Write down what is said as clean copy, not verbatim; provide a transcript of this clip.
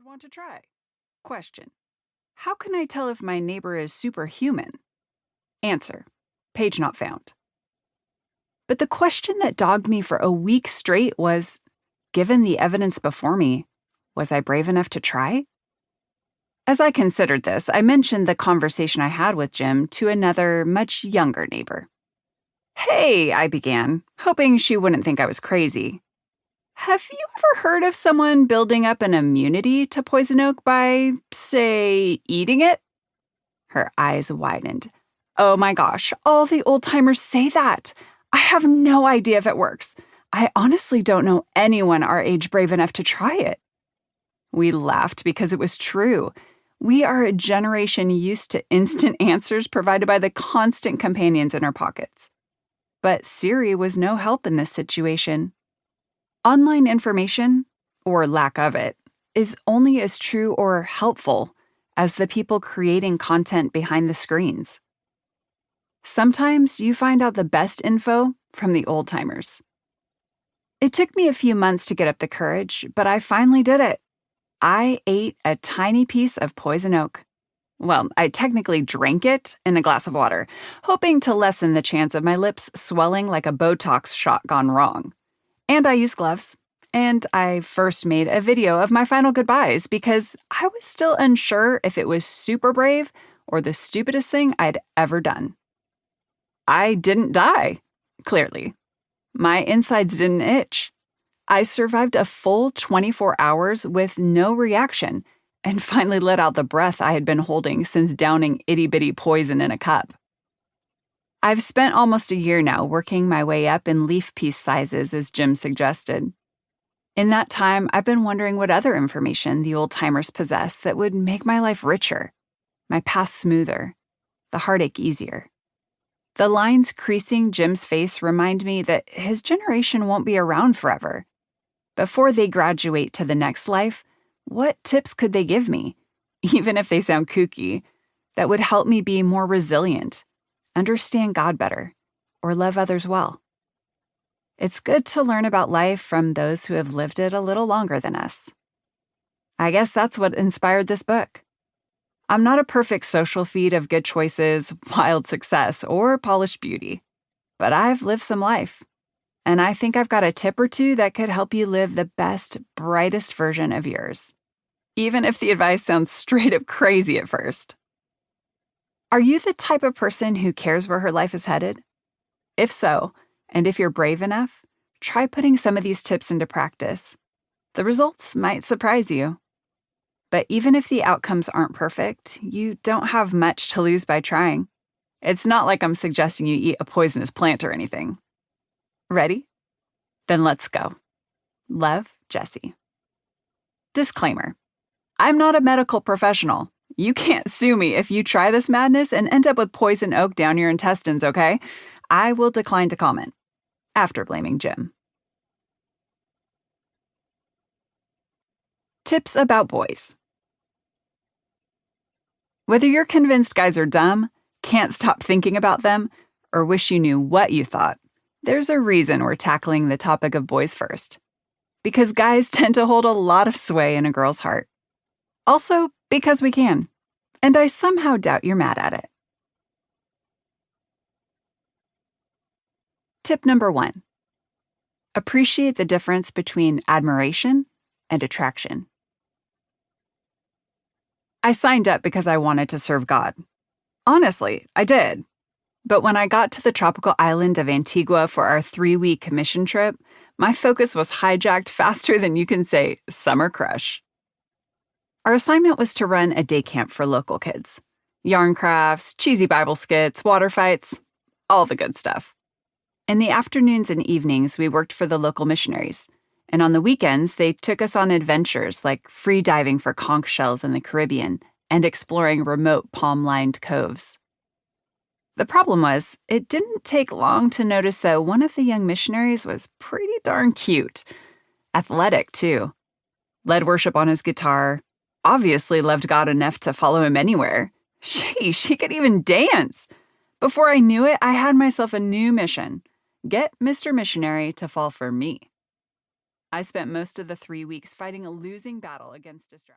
would want to try. Question: how can I tell if my neighbor is superhuman? Answer: page not found. But the question that dogged me for a week straight was, given the evidence before me, was I brave enough to try? As I considered this, I mentioned the conversation I had with Jim to another, much younger neighbor. "Hey," I began, hoping she wouldn't think I was crazy. "Have you ever heard of someone building up an immunity to poison oak by, say, eating it?" Her eyes widened. "Oh my gosh, all the old-timers say that. I have no idea if it works. I honestly don't know anyone our age brave enough to try it." We laughed because it was true. We are a generation used to instant answers provided by the constant companions in our pockets. But Siri was no help in this situation. Online information, or lack of it, is only as true or helpful as the people creating content behind the screens. Sometimes you find out the best info from the old-timers. It took me a few months to get up the courage, but I finally did it. I ate a tiny piece of poison oak. Well, I technically drank it in a glass of water, hoping to lessen the chance of my lips swelling like a Botox shot gone wrong. And I used gloves. And I first made a video of my final goodbyes because I was still unsure if it was super brave or the stupidest thing I'd ever done. I didn't die, clearly. My insides didn't itch. I survived a full 24 hours with no reaction and finally let out the breath I had been holding since downing itty-bitty poison in a cup. I've spent almost a year now working my way up in leaf piece sizes, as Jim suggested. In that time, I've been wondering what other information the old-timers possess that would make my life richer, my path smoother, the heartache easier. The lines creasing Jim's face remind me that his generation won't be around forever. Before they graduate to the next life, what tips could they give me, even if they sound kooky, that would help me be more resilient, understand God better, or love others well? It's good to learn about life from those who have lived it a little longer than us. I guess that's what inspired this book. I'm not a perfect social feed of good choices, wild success, or polished beauty, but I've lived some life. And I think I've got a tip or two that could help you live the best, brightest version of yours, even if the advice sounds straight up crazy at first. Are you the type of person who cares where her life is headed? If so, and if you're brave enough, try putting some of these tips into practice. The results might surprise you. But even if the outcomes aren't perfect, you don't have much to lose by trying. It's not like I'm suggesting you eat a poisonous plant or anything. Ready? Then let's go. Love, Jessie. Disclaimer: I'm not a medical professional. You can't sue me if you try this madness and end up with poison oak down your intestines, okay? I will decline to comment. After blaming Jim. Tips about boys. Whether you're convinced guys are dumb, can't stop thinking about them, or wish you knew what you thought, there's a reason we're tackling the topic of boys first. Because guys tend to hold a lot of sway in a girl's heart. Also, because we can. And I somehow doubt you're mad at it. Tip number 1. Appreciate the difference between admiration and attraction. I signed up because I wanted to serve God. Honestly, I did. But when I got to the tropical island of Antigua for our 3-week mission trip, my focus was hijacked faster than you can say summer crush. Our assignment was to run a day camp for local kids. Yarn crafts, cheesy Bible skits, water fights, all the good stuff. In the afternoons and evenings, we worked for the local missionaries. And on the weekends, they took us on adventures like free diving for conch shells in the Caribbean and exploring remote palm-lined coves. The problem was, it didn't take long to notice that one of the young missionaries was pretty darn cute. Athletic, too. Led worship on his guitar. Obviously loved God enough to follow him anywhere. Sheesh, he could even dance. Before I knew it, I had myself a new mission. Get Mr. Missionary to fall for me. I spent most of the 3 weeks fighting a losing battle against distraction.